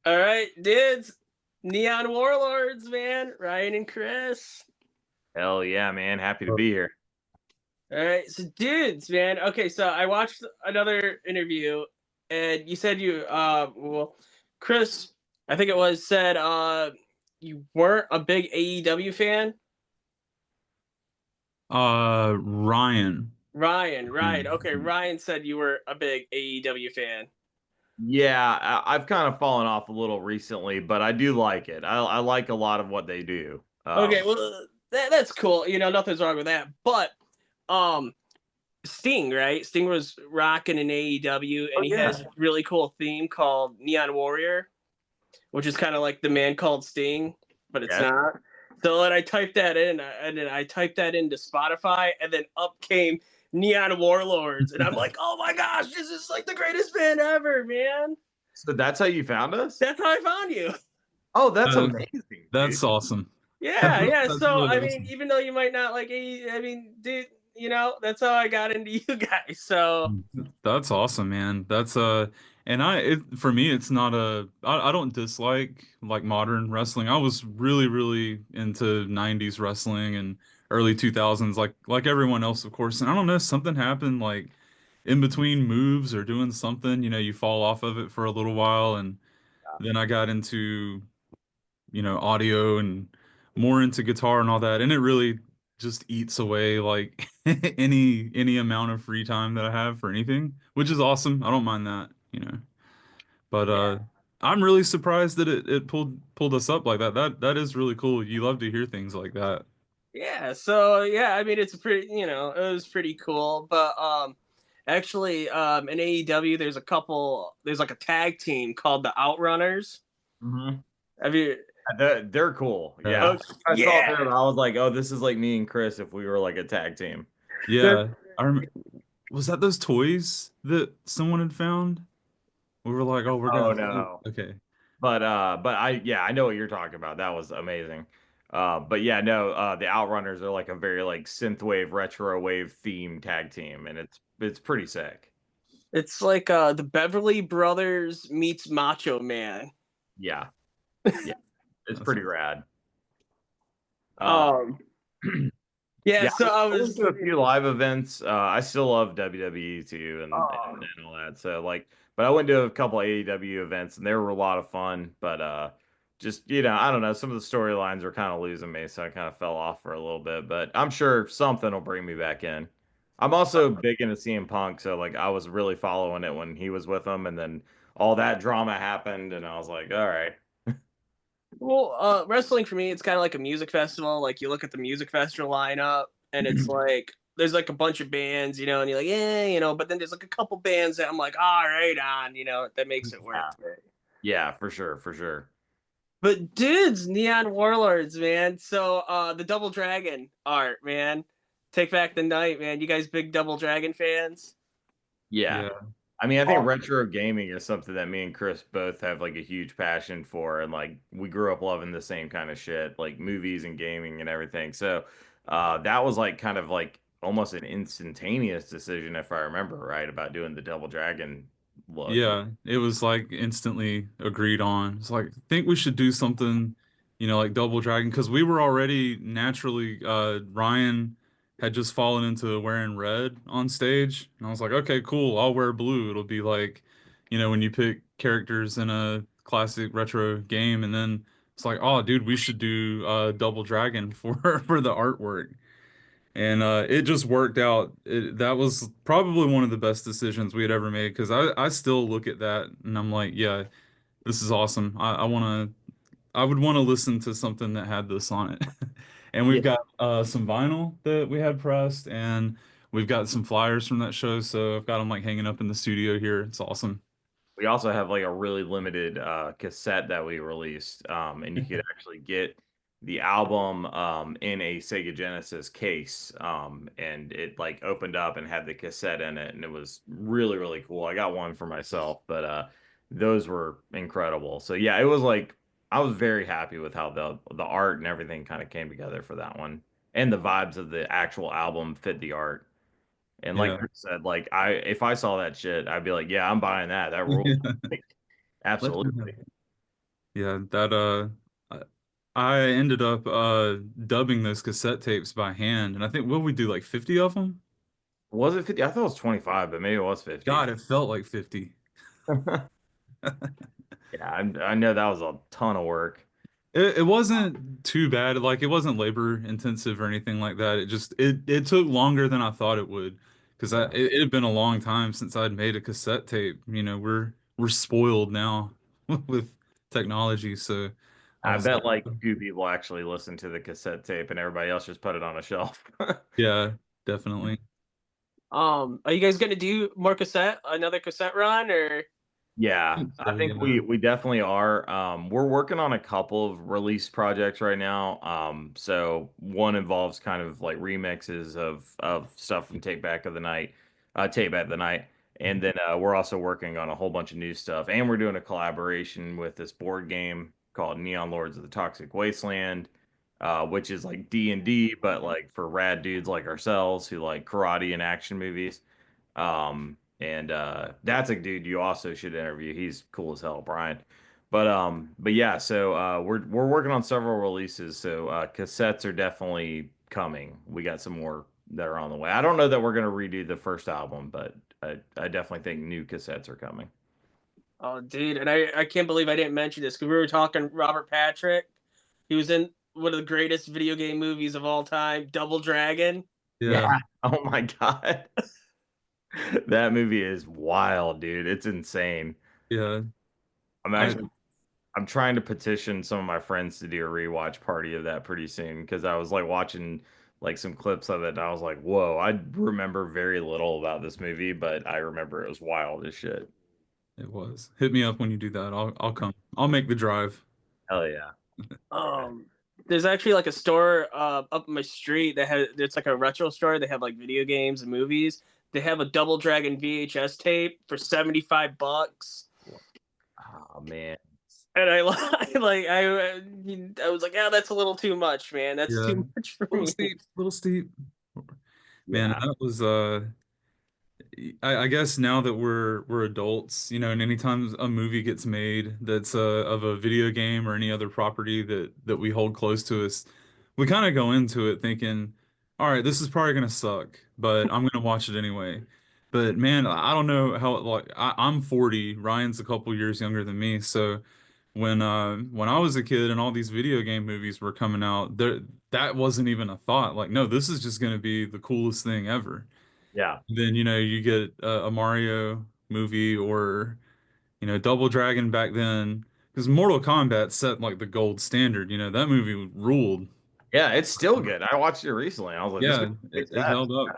All right, dudes. Neon Warlords, man. Ryan and Chris. Hell yeah, man. Happy to Uh, be here. All right, so dudes, man. Okay, so I watched another interview, and you said Chris, I think it was said you weren't a big AEW fan. Ryan. Ryan, right? Okay, Mhm. Ryan said you were a big AEW fan. Yeah, I've kind of fallen off a little recently, but I do like it. I like a lot of what they do. Okay, well that's cool. Nothing's wrong with that. But um, Sting, right? Sting was rocking in AEW, Oh and he has yeah. a really cool theme called Neon Warrior, which is kind of like the man called Sting, but it's Yes. not. So then I typed that in, and then I typed that into Spotify, and then up came Neon Warlords, and I'm like, oh my gosh, this is like the greatest band ever, man. So that's how you found us? That's how I found you. Oh, that's Uh, amazing, dude. that's awesome. Yeah, yeah. That's So really I mean, awesome. even though you might not like I mean, dude, that's how I got into you guys. So That's awesome, man. And for me, it's not I don't dislike like modern wrestling. I was really into 90s wrestling and early 2000s, like everyone else, of course. And I don't know, something happened like in between moves or doing something, you fall off of it for a little while. And then I got into audio and more into guitar and all that. And it really just eats away like any amount of free time that I have for anything, which is awesome. I don't mind that. But yeah, I'm really surprised that it pulled us up like that. That is really cool. You love to hear things like that. yeah. So yeah, I mean, it's a pretty, it was pretty cool. But actually, in AEW, there's like a tag team called the Outrunners. Hmm. Have you? They're cool. Yeah. Yeah. Oh, I saw yeah. them. I was like, oh, this is like me and Chris if we were like a tag team. They're- Yeah. I remember, was that those toys that someone had found? We were like, oh, we're Oh gonna no. okay. But I know what you're talking about. That was amazing. But yeah, no, the Outrunners are like a very like synthwave, retro wave theme tag team, and it's pretty sick. It's like the Beverly Brothers meets Macho Man. Yeah, yeah, it's That's pretty rad. Uh, Um, yeah. yeah, So I I went was. to a few live events. I still love WWE too, Oh, and all that. So like, but I went to a couple AEW events, and they were a lot of fun. But just I don't know, some of the storylines were kind of losing me, so I kind of fell off for a little bit. But I'm sure something will bring me back in. I'm also big into CM Punk, so like I was really following it when he was with them, and then all that drama happened, and I was like, all right. well, wrestling for me, it's kind of like a music festival. Like you look at the music festival lineup, and it's like there's like a bunch of bands, and you're like, yeah, but then there's like a couple bands that I'm like, all right, on, that makes it worth Yeah, it. yeah, for sure, for sure. But dudes, Neon Warlords, man. So the Double Dragon art, man. Take Back the Night, man. You guys big Double Dragon fans? Yeah. yeah. I mean, I think Oh, retro gaming is something that me and Chris both have like a huge passion for, and like we grew up loving the same kind of shit, like movies and gaming and everything. So, that was like kind of like almost an instantaneous decision, if I remember right, about doing the Double Dragon look. Yeah, it was like instantly agreed on. It's like, I think we should do something, like Double Dragon, because we were already naturally, Ryan had just fallen into wearing red on stage. And I was like, okay, cool, I'll wear blue. It'll be like, when you pick characters in a classic retro game. And then it's like, oh, dude, we should do Double Dragon for for the artwork. And it just worked out. That was probably one of the best decisions we had ever made because I still look at that and I'm like, yeah, this is awesome. I would want to listen to something that had this on it. And we've Yeah. got some vinyl that we had pressed and we've got some flyers from that show. So I've got them like hanging up in the studio here. It's awesome. We also have like a really limited cassette that we released, and you could actually get the album in a Sega Genesis case, and it like opened up and had the cassette in it, and it was really cool. I got one for myself, but those were incredible. So yeah, it was like I was very happy with how the art and everything kind of came together for that one, and the vibes of the actual album fit the art. And like Yeah. Chris said, like if I saw that shit, I'd be like, yeah, I'm buying that. That rule. Like, Let me absolutely. know. Yeah, that I I ended up dubbing those cassette tapes by hand, and I think what we do like 50 of them? Was it 50? I thought it was 25, but maybe it was 50. God, it felt like 50. Yeah, I know that was a ton of work. It wasn't too bad. Like it wasn't labor intensive or anything like that. It took longer than I thought it would because Yeah. it had been a long time since I'd made a cassette tape. We're spoiled now with technology, so I I was bet like, like two people actually listened to the cassette tape and everybody else just put it on a shelf. yeah, definitely. Are you guys gonna do more another cassette run, or? Yeah, I So think yeah, we definitely are. We're working on a couple of release projects right now. So one involves kind of like remixes of stuff from Tape Back the Night, and then we're also working on a whole bunch of new stuff, and we're doing a collaboration with this board game called Neon Lords of the Toxic Wasteland, which is like D&D, but like for rad dudes like ourselves who like karate and action movies. And that's a dude you also should interview. He's cool as hell, Brian. But yeah, so we're working on several releases. So cassettes are definitely coming. We got some more that are on the way. I don't know that we're gonna redo the first album, but I definitely think new cassettes are coming. Oh, dude, and I can't believe I didn't mention this because we were talking Robert Patrick. He was in one of the greatest video game movies of all time, Double Dragon. yeah, Yeah. Oh my God. That movie is wild, dude. It's insane. yeah. I'm I actually I'm trying to petition some of my friends to do a rewatch party of that pretty soon because I was like watching like some clips of it and I was like, whoa, I remember very little about this movie, but I remember it was wild as shit. It was. Hit me up when you do that. I'll come. I'll make the drive. Hell yeah. Um, there's actually like a store up my street that has it's like a retro store. They have like video games and movies. They have a Double Dragon VHS tape for $75. Oh man. And I like I was like, yeah, that's a little too much, man. That's Yeah, too much for little me. steep, little steep. Man, Yeah. that was I guess now that we're adults, and anytime a movie gets made that's of a video game or any other property that we hold close to us, we kind of go into it thinking, all right, this is probably gonna suck, but I'm gonna watch it anyway. But man, I don't know how like I'm 40, Ryan's a couple years younger than me, so when I was a kid and all these video game movies were coming out, that wasn't even a thought. Like, no, this is just gonna be the coolest thing ever. Yeah. Then, you get a Mario movie or, Double Dragon back then, because Mortal Kombat set like the gold standard. That movie ruled. Yeah, it's still good. I watched it recently. I was like, this Yeah, movie it, kicks it ass. held up.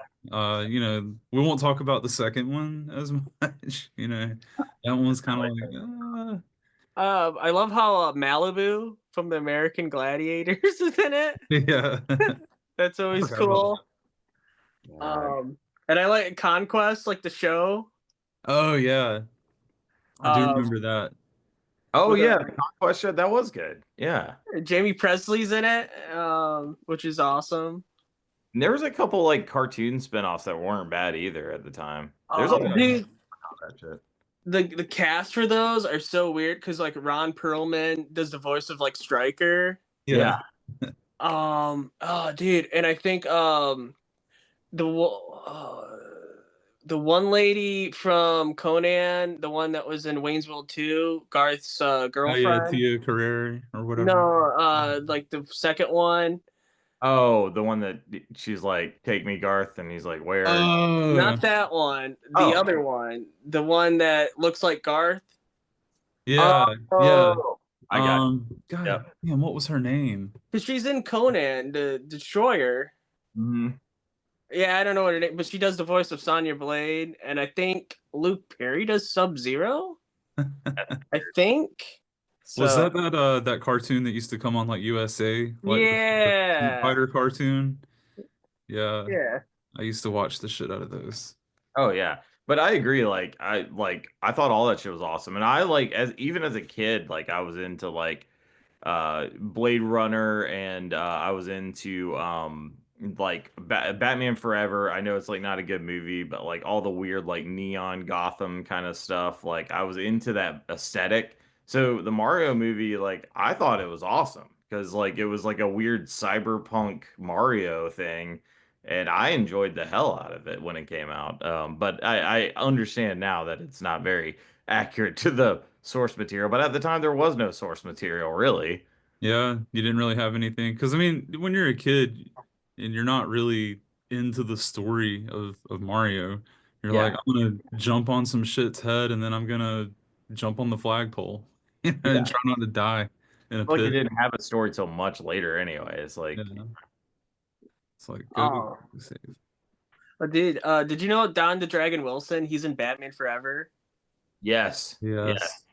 We won't talk about the second one as much. That one's I kind like of that. like, I love how Malibu from the American Gladiators is in it. yeah. That's I always forgot about that. cool. Yeah. Um, and I like Conquest, like the show. Oh yeah, I do Um, remember that. Oh with yeah, the Conquest show, that was good. Yeah. Jamie Presley's in it, which is awesome. And there was a couple like cartoon spinoffs that weren't bad either at the time. There's a lot Yeah, Dude, of that shit. the cast for those are so weird because like Ron Perlman does the voice of like Stryker. yeah. Yeah. Oh, dude, and I think the uh, the one lady from Conan, the one that was in Wayne's World 2, Garth's Oh yeah, girlfriend. Tia Carrere or whatever. No, like the second one. Oh, the one that she's like, "Take me, Garth," and he's like, "Where?" Oh, Not that one. The Oh, other one. The one that looks like Garth. yeah, yeah. oh, I got you. God Yep. damn, what was her name? Because she's in Conan, the Destroyer. Mhm. Yeah, I don't know what her name, but she does the voice of Sonya Blade, and I think Luke Perry does Sub Zero. I think. Was So that cartoon that used to come on like USA, like the Street yeah, Fighter cartoon? Yeah, yeah. I used to watch the shit out of those. Oh yeah. But I agree, I thought all that shit was awesome. And I like as even as a kid, like I was into like Blade Runner and I was into like Batman Forever. I know it's like not a good movie, but like all the weird like neon Gotham kind of stuff. Like I was into that aesthetic. So the Mario movie, like I thought it was awesome because like it was like a weird cyberpunk Mario thing, and I enjoyed the hell out of it when it came out. But I understand now that it's not very accurate to the source material. But at the time, there was no source material really. Yeah, you didn't really have anything. Because I mean, when you're a kid and you're not really into the story of Mario, you're like, Yeah, I'm gonna jump on some shit's head and then I'm gonna jump on the flagpole, and yeah. try not to die in a Like it pit. didn't have a story till much later anyway. It's Yeah, like, it's like go Oh, save. did you know Don the Dragon Wilson? He's in Batman Forever. yes, yes. Yes.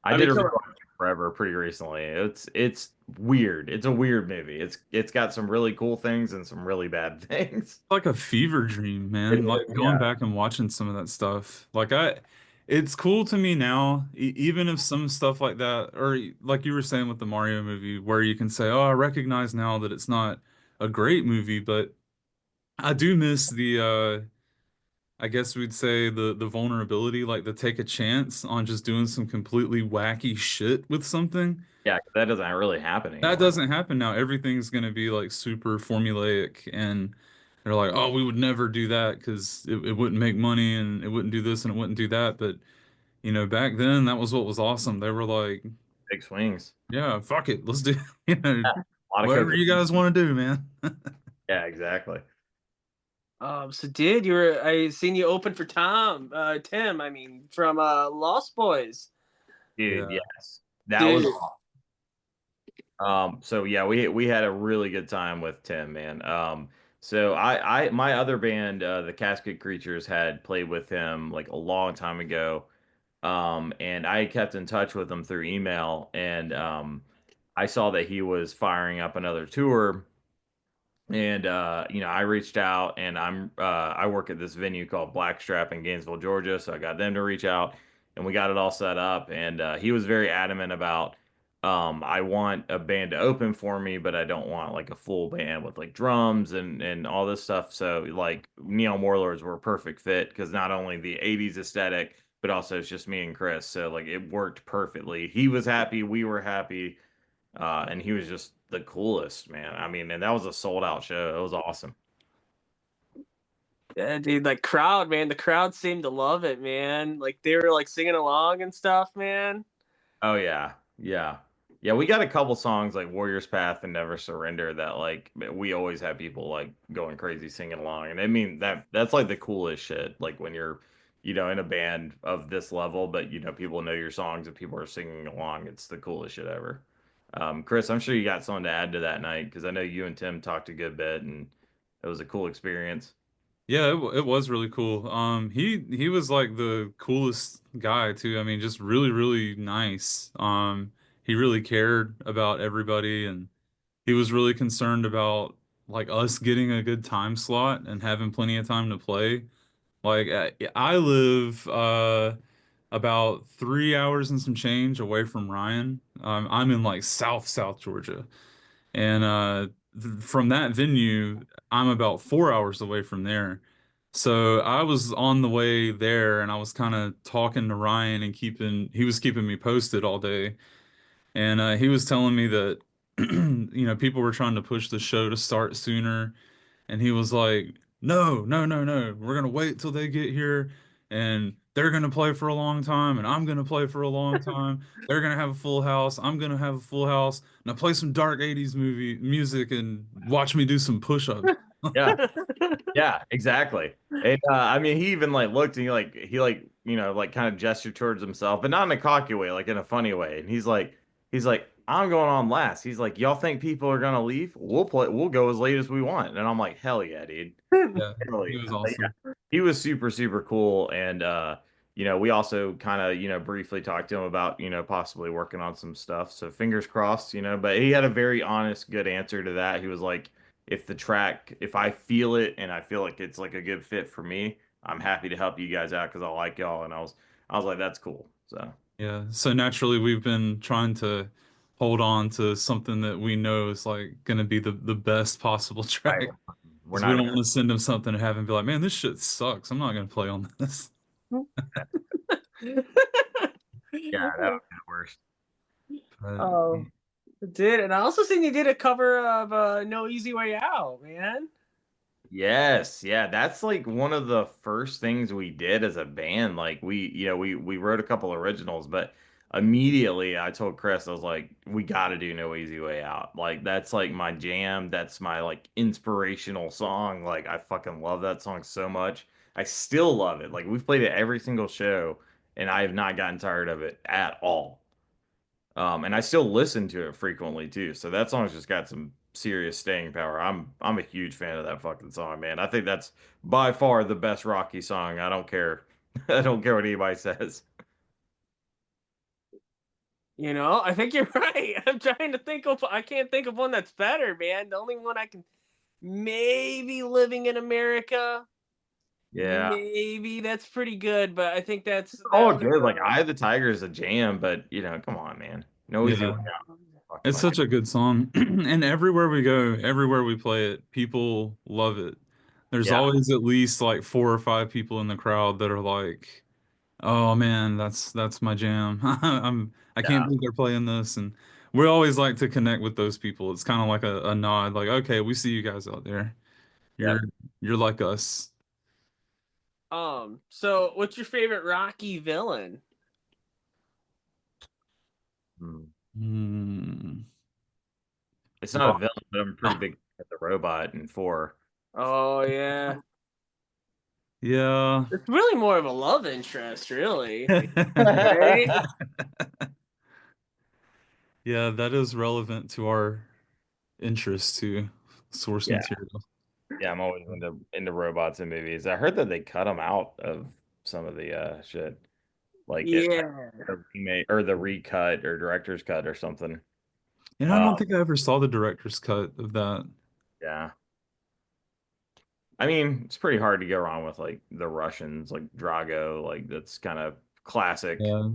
I I did mean, a come rewatch it forever pretty recently. It's weird. It's a weird movie. It's got some really cool things and some really bad things. Like a fever dream, It man. Like is, going yeah. back and watching some of that stuff. It's cool to me now, even if some stuff like that, or like you were saying with the Mario movie, where you can say, "Oh, I recognize now that it's not a great movie," but I do miss I guess we'd say the vulnerability, like to take a chance on just doing some completely wacky shit with something. Yeah, 'cause that doesn't really happen That anymore. doesn't happen now. Everything's going to be like super formulaic, and they're like, oh, we would never do that because it wouldn't make money and it wouldn't do this and it wouldn't do that. But, back then that was what was awesome. They were like, Big swings. yeah, fuck it. Let's do, you know, Yeah, a lot of whatever you cocaine. guys want to do, man. Yeah, exactly. So I seen you open for Tim, I mean, from Lost Boys. Dude, Yeah. yes. That Dude, was so yeah, we had a really good time with Tim, man. So I my other band, the Casket Creatures, had played with him like a long time ago. And I kept in touch with him through email, and I saw that he was firing up another tour, and I reached out, and I work at this venue called Blackstrap in Gainesville, Georgia, so I got them to reach out, and we got it all set up, and he was very adamant about I want a band to open for me, but I don't want like a full band with like drums and all this stuff. So like Neon Warlords were a perfect fit because not only the 80s aesthetic, but also it's just me and Chris. So like it worked perfectly. He was happy, we were happy, and he was just the coolest, man. I mean, and that was a sold out show. It was awesome. yeah, dude, like crowd, man, the crowd seemed to love it, man. Like they were like singing along and stuff, man. Oh yeah, yeah, yeah. We got a couple songs like Warrior's Path and Never Surrender that like we always have people like going crazy singing along, and I mean that's like the coolest shit. Like when you're, in a band of this level, but people know your songs and people are singing along. It's the coolest shit ever. Chris, I'm sure you got something to add to that night because I know you and Tim talked a good bit, and it was a cool experience. Yeah, it was really cool. He was like the coolest guy too. I mean, just really, really nice. He really cared about everybody, and he was really concerned about like us getting a good time slot and having plenty of time to play. Like I live about 3 hours and some change away from Ryan. I'm in like South Georgia, and from that venue, I'm about 4 hours away from there. So I was on the way there, and I was kind of talking to Ryan and he was keeping me posted all day. And he was telling me that, people were trying to push the show to start sooner. And he was like, no, no, no, no. We're going to wait till they get here, and they're going to play for a long time. And I'm going to play for a long time. They're going to have a full house. I'm going to have a full house. Now play some dark 80s movie music and watch me do some push-ups. Yeah. Yeah, exactly. And I mean, he even like looked and he like like kind of gestured towards himself, but not in a cocky way, like in a funny way. And he's like, I'm going on last. He's like, y'all think people are gonna leave? We'll go as late as we want. And I'm like, hell yeah, dude. Yeah, Hell he yeah. was Like, awesome. yeah. He was super, super cool. And we also kind of, briefly talked to him about, possibly working on some stuff. So fingers crossed, but he had a very honest, good answer to that. He was like, if I feel it and I feel like it's like a good fit for me, I'm happy to help you guys out because I like y'all. And I was like, that's cool. So Yeah. So naturally, we've been trying to hold on to something that we know is like going to be the best possible right, track we're because we not don't gonna. want to send him something and have him be like, man, this shit sucks. I'm not going to play on this. Yeah, that would be the worst. But Oh, did and I also seen you did a cover of No Easy Way Out, man. Yes, yeah, that's like one of the first things we did as a band. Like we wrote a couple originals, but immediately I told Chris, I was like, we got to do No Easy Way Out. Like that's like my jam. That's my like inspirational song. Like I fucking love that song so much. I still love it. Like we've played it every single show, and I have not gotten tired of it at all. And I still listen to it frequently too. So that song's just got some serious staying power. I'm a huge fan of that fucking song, man. I think that's by far the best Rocky song. I don't care. I don't care what anybody says. I think you're right. I'm trying to think of. I can't think of one that's better, man. The only one I can maybe Living in America. Yeah. Maybe that's pretty good, but I think All that's good. Like Eye of the Tiger is a jam, but come on, man. No easy way yeah, out. Fucking it's like such a good song. And everywhere we go, everywhere we play it, people love it. There's yeah. always at least like four or five people in the crowd that are like, "Oh man, that's my jam." I can't Yeah. believe they're playing this. And we always like to connect with those people. It's kind of like a nod, like, "Okay, we see you guys out there. You're Yep. you're like us." So what's your favorite Rocky villain? Hmm. Hmm. It's not a villain, but I'm pretty big at the robot in four. Oh yeah. Yeah. It's really more of a love interest, really. Right? Yeah, that is relevant to our interest to source Yeah. material. Yeah, I'm always into robots in movies. I heard that they cut them out of some of the shit. Like it like Yeah. the remake or the recut or director's cut or something. And I Uh don't think I ever saw the director's cut of that. yeah. I mean, it's pretty hard to go wrong with like the Russians, like Drago, like that's kind of classic. Yeah,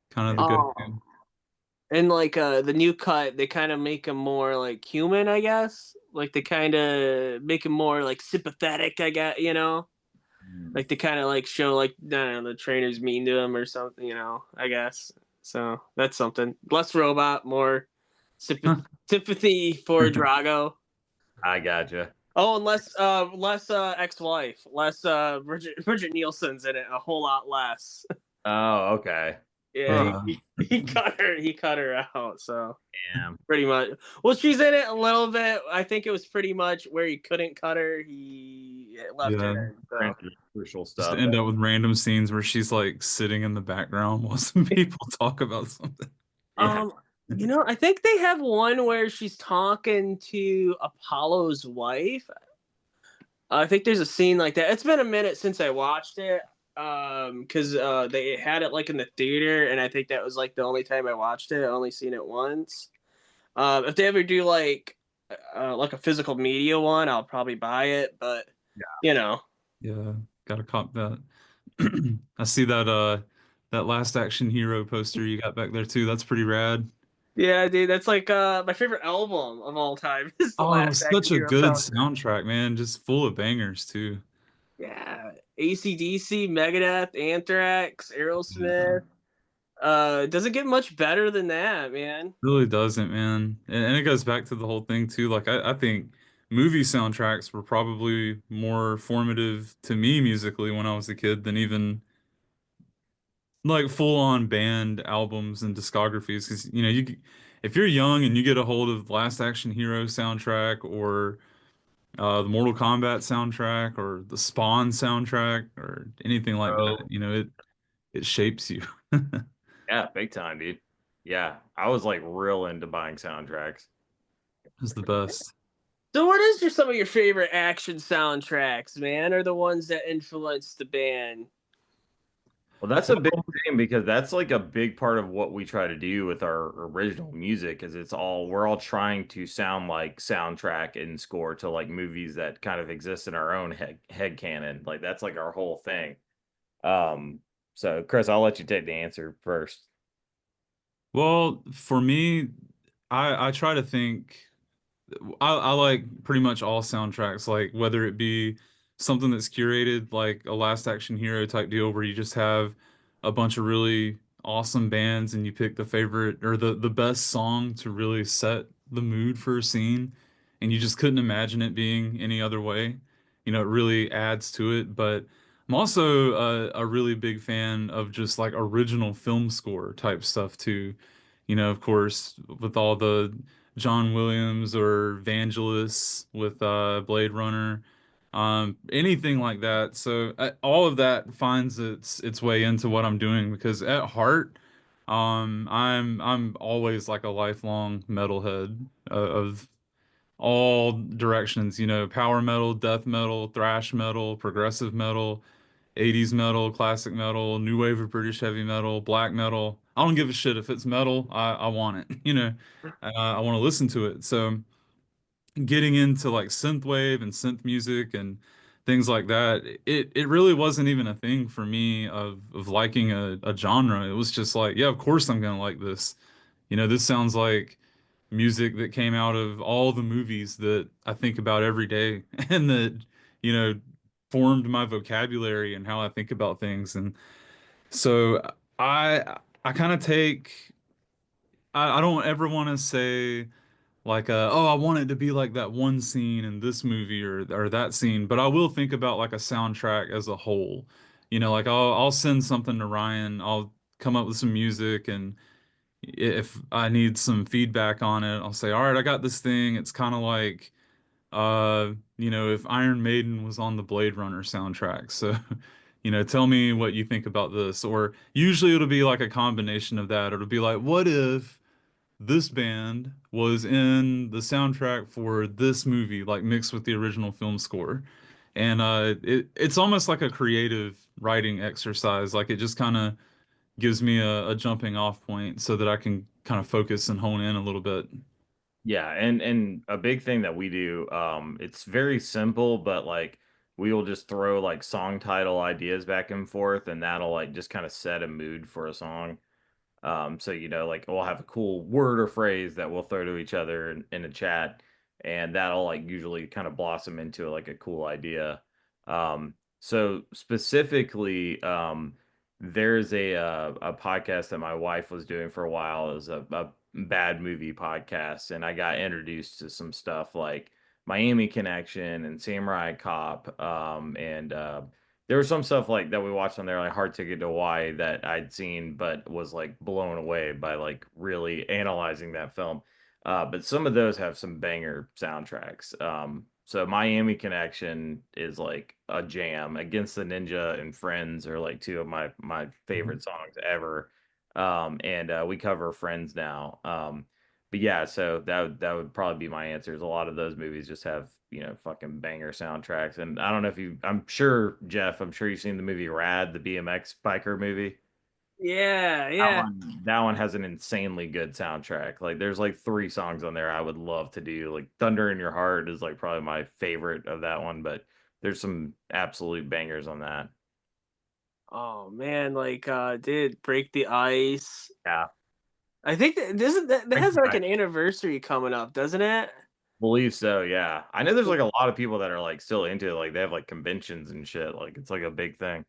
kind of the And Oh. go-to. And like the new cut, they kind of make him more like human, I guess. Like they kind of make him more like sympathetic, I guess. mm, Like they kind of like show like I don't know, the trainer's mean to him or something, I guess. So that's something. Less robot, more sympathy for Drago. I gotcha. Oh, and less ex-wife, less Bridget Nielsen's in it, a whole lot less. Oh, okay. Yeah, Huh. Uh, he cut her out. So Damn. pretty much. Well, she's in it a little bit. I think it was pretty much where he couldn't cut her. He left yeah, her in. So Granted, crucial just stuff. end up with random scenes where she's like sitting in the background while some people talk about something. Yeah. um, I think they have one where she's talking to Apollo's wife. I think there's a scene like that. It's been a minute since I watched it. Because they had it like in the theater, and I think that was like the only time I watched it. I only seen it once. If they ever do like a physical media one, I'll probably buy it. But you know, Yeah, gotta cop that. I see that Last Action Hero poster you got back there too. That's pretty rad. yeah, dude, that's like my favorite album of all time. Is the Oh, it Last was Action such a Hero good soundtrack. soundtrack, man. Just full of bangers too. Yeah, AC/DC, Megadeth, Anthrax, Yeah. Aerosmith. It doesn't get much better than that, man. Really doesn't, man. And it goes back to the whole thing too. Like I think movie soundtracks were probably more formative to me musically when I was a kid than even like full on band albums and discographies. Because if you're young and you get a hold of Last Action Hero soundtrack or the Mortal Kombat soundtrack or the Spawn soundtrack or anything like that, Oh, it shapes you. yeah, big time, dude. Yeah, I was like real into buying soundtracks. It's the best. So, what is some of your favorite action soundtracks, man? Or the ones that influenced the band? Well, that's a big Well, thing because that's like a big part of what we try to do with our original music is we're all trying to sound like soundtrack and score to like movies that kind of exist in our own head canon. Like that's like our whole thing. Um, so Chris, I'll let you take the answer first. well, for me, I try to think. I like pretty much all soundtracks, like whether it be something that's curated, like a Last Action Hero type deal, where you just have a bunch of really awesome bands and you pick the favorite or the best song to really set the mood for a scene, and you just couldn't imagine it being any other way. It really adds to it. But I'm also a really big fan of just like original film score type stuff too. Of course, with all the John Williams or Vangelis with Blade Runner, anything like that. So all of that finds its way into what I'm doing because at heart, I'm always like a lifelong metalhead of all directions. Power metal, death metal, thrash metal, progressive metal, 80s metal, classic metal, new wave of British heavy metal, black metal. I don't give a shit if it's metal. I want it. I want to listen to it. So getting into like synthwave and synth music and things like that, it really wasn't even a thing for me of liking a genre. It was just like, yeah, of course I'm gonna like this. This sounds like music that came out of all the movies that I think about every day and that, you know, formed my vocabulary and how I think about things. And so I kind of take I don't ever want to say like oh, I want it to be like that one scene in this movie or that scene, but I will think about like a soundtrack as a whole. Like I'll send something to Ryan, I'll come up with some music, and if I need some feedback on it, I'll say, all right, I got this thing. It's kind of like if Iron Maiden was on the Blade Runner soundtrack. So, tell me what you think about this. Or usually it'll be like a combination of that. It'll be like, what if this band was in the soundtrack for this movie, like mixed with the original film score. And it's almost like a creative writing exercise. Like it just kind of gives me a jumping off point so that I can kind of focus and hone in a little bit. Yeah, and a big thing that we do, it's very simple, but like we will just throw like song title ideas back and forth, and that'll like just kind of set a mood for a song. So like we'll have a cool word or phrase that we'll throw to each other in a chat, and that'll like usually kind of blossom into like a cool idea. So specifically, there's a podcast that my wife was doing for a while. It was a bad movie podcast, and I got introduced to some stuff like Miami Connection and Samurai Cop, and there was some stuff like that we watched on there, like Hard Ticket to Hawaii, that I'd seen, but was like blown away by like really analyzing that film. But some of those have some banger soundtracks. So Miami Connection is like a jam. Against the Ninja and Friends are like two of my Mhm. favorite songs ever. And we cover Friends now. But yeah, so that would probably be my answers. A lot of those movies just have, fucking banger soundtracks. And I don't know if I'm sure, Jeff, I'm sure you've seen the movie Rad, the BMX biker movie. Yeah, That yeah. one has an insanely good soundtrack. Like there's like three songs on there I would love to do. Like Thunder in Your Heart is like probably my favorite of that one, but there's some absolute bangers on that. Oh man, like did Break the Ice. Yeah. I think that Thank has you. like I an anniversary coming up, doesn't it? believe so, yeah. I know there's like a lot of people that are like still into it. Like they have like conventions and shit. Like it's like a big thing.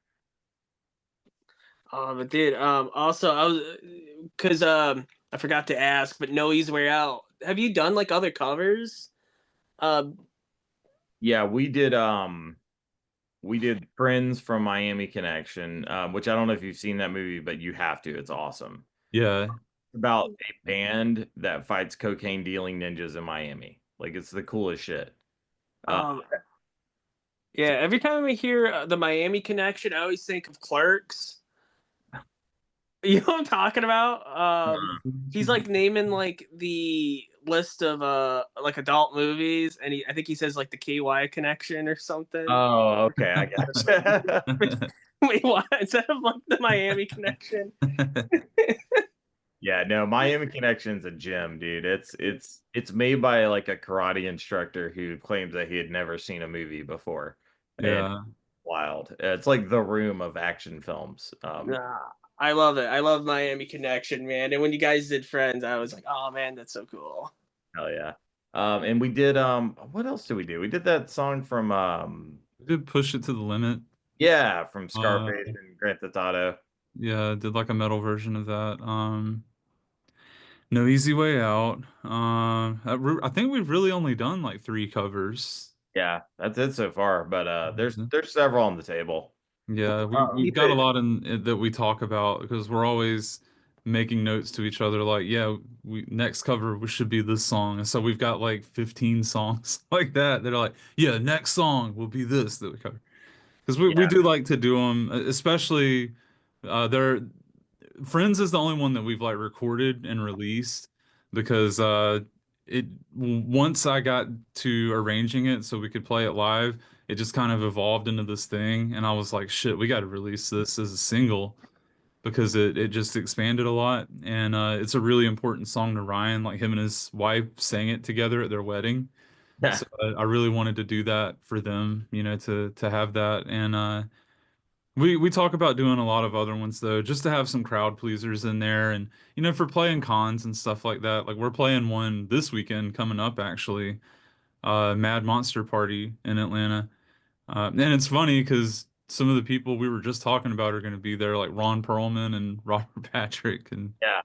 But dude, also I was, cause I forgot to ask, but No Easy Way Out. Have you done like other covers? Um, Yeah, we did Friends from Miami Connection, which I don't know if you've seen that movie, but you have to. It's awesome. Yeah. About a band that fights cocaine dealing ninjas in Miami. Like it's the coolest shit. Uh, um, yeah. Every time I hear the Miami Connection, I always think of Clerks. You know what I'm talking about? He's like naming like the list of like adult movies, and I think he says like the KY Connection or something. oh, okay, I got Wait, what? Instead of like the Miami Connection? Yeah, no, Miami Connection's a gem, dude. It's made by like a karate instructor who claims that he had never seen a movie before, and Yeah. wild. It's like the room of action films. Nah, I love it. I love Miami Connection, man. And when you guys did Friends, I was like, oh man, that's so cool. Hell yeah. And we did what else did we do? We did that song from We did push it to the limit. yeah, from Uh, Scarface and Grand Theft Auto. Yeah, did like a metal version of that. No Easy Way Out. I think we've really only done like three covers. Yeah, that's it so far. But there's several on the table. Yeah, we've Keep got a it. lot that we talk about because we're always making notes to each other like, yeah, we next cover we should be this song. And so we've got like 15 songs like that that are like, yeah, next song will be this that we cover. Because we Yeah, do like to do them, especially they're Friends is the only one that we've like recorded and released because it once I got to arranging it so we could play it live, it just kind of evolved into this thing and I was like, shit, we got to release this as a single because it just expanded a lot and it's a really important song to Ryan. Like him and his wife sang it together at their wedding. yeah, So I really wanted to do that for them, to have that and we talk about doing a lot of other ones though, just to have some crowd pleasers in there, and for playing cons and stuff like that. Like we're playing one this weekend coming up actually, Mad Monster Party in Atlanta, and it's funny because some of the people we were just talking about are going to be there, like Ron Perlman and Robert Patrick, and yeah,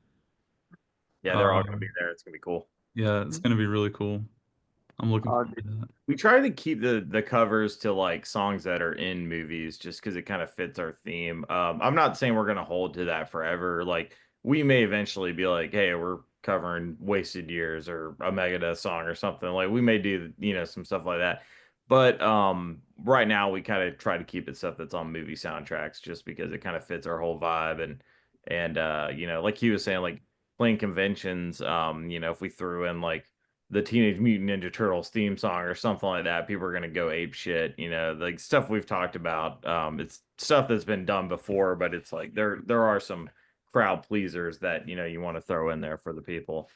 yeah. They're all gonna be um, there. It's gonna be cool. yeah, it's going to be really cool. I'm looking Oh, forward to that. We try to keep the covers to like songs that are in movies just because it kind of fits our theme. I'm not saying we're gonna hold to that forever. Like we may eventually be like, hey, we're covering Wasted Years or a Megadeth song or something. Like we may do, some stuff like that. But right now we kind of try to keep it stuff that's on movie soundtracks just because it kind of fits our whole vibe and like he was saying, like playing conventions, if we threw in like the Teenage Mutant Ninja Turtles theme song or something like that, people are gonna go ape shit. Like stuff we've talked about. It's stuff that's been done before, but it's like there are some crowd pleasers that you want to throw in there for the people.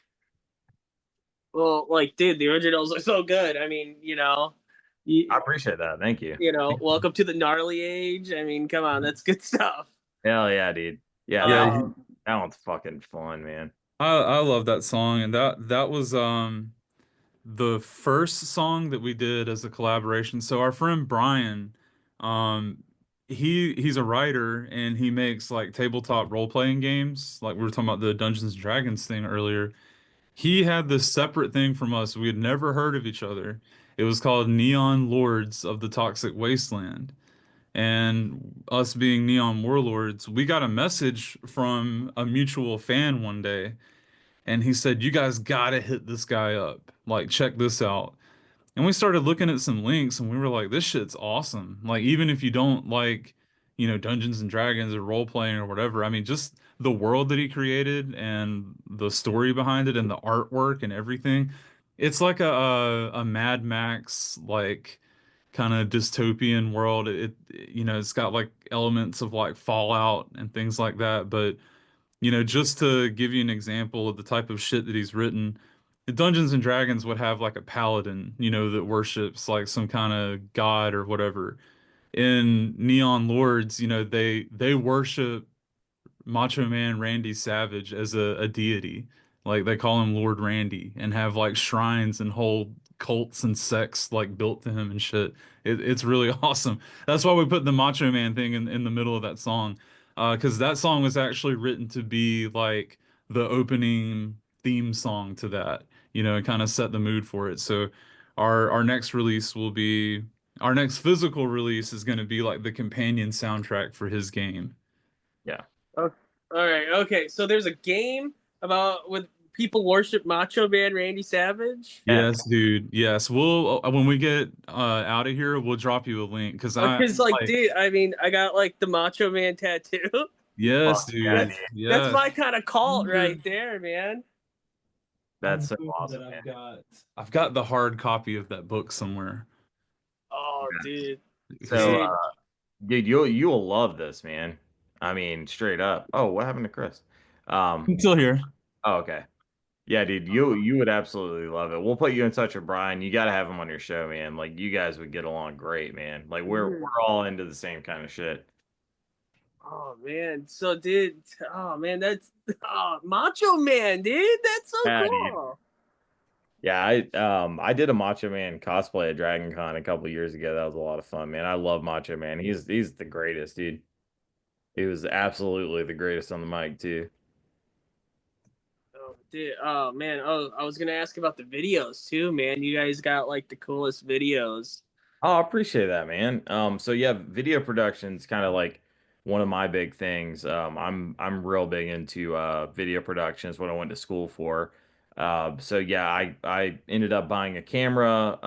well, like, dude, the originals are so good. I mean, I you, appreciate that. Thank you. welcome to the gnarly age. I mean, come on, that's good stuff. Hell yeah, dude. Yeah, Yeah, Um, that one's fucking fun, man. I love that song, and that was the first song that we did as a collaboration. So our friend Brian, um, he's a writer and he makes like tabletop role-playing games. Like we were talking about the Dungeons and Dragons thing earlier. He had this separate thing from us. We had never heard of each other. It was called Neon Lords of the Toxic Wasteland. And us being Neon Warlords, we got a message from a mutual fan one day and he said, "You guys gotta hit this guy up. Like, check this out." And we started looking at some links and we were like, "This shit's awesome." Like, even if you don't like, Dungeons and Dragons or role playing or whatever, I mean, just the world that he created and the story behind it and the artwork and everything. It's like a Mad Max like kind of dystopian world. It's got like elements of like Fallout and things like that, but just to give you an example of the type of shit that he's written, the Dungeons and Dragons would have like a paladin, that worships like some kind of god or whatever. In Neon Lords, they worship Macho Man Randy Savage as a deity. Like they call him Lord Randy and have like shrines and whole cults and sects like built to him and shit. It's really awesome. That's why we put the Macho Man thing in the middle of that song. Because that song was actually written to be like the opening theme song to that, and kind of set the mood for it. So our next release will be our next physical release is going to be like the companion soundtrack for his game. Yeah. all right, okay. So there's a game about with people worship Macho Man Randy Savage. Yes. Yes, dude. Yes. We'll when we get out of here, we'll drop you a link because I Because, like, like dude, I mean, I got like the Macho Man tattoo. yes, Fuck yeah, dude. dude. That's Yes. my kind of cult Wonder- right there, man. I That's so wonder that awesome, man. I've got the hard copy of that book somewhere. Oh, Yeah. dude, Because So, dude. dude, you'll love this, man. I mean, straight up. Oh, what happened to Chris? Um, I'm still here. oh, okay. Yeah, dude, you would absolutely love it. We'll put you in touch with Brian. You got to have him on your show, man. Like you guys would get along great, man. Like Mhm. we're all into the same kind of shit. Oh man, so dude, oh man, that's Macho Man, dude. That's so Yeah, dude. cool. Yeah, I did a Macho Man cosplay at Dragon Con a couple years ago. That was a lot of fun, man. I love Macho Man. He's the greatest, dude. He was absolutely the greatest on the mic too. Oh, dude, oh man, oh, I was gonna ask about the videos too, man. You guys got like the coolest videos. Oh, I appreciate that, man. So yeah, video production's kind of like one of my big things. I'm real big into video production. Is what I went to school for. So yeah, I ended up buying a camera.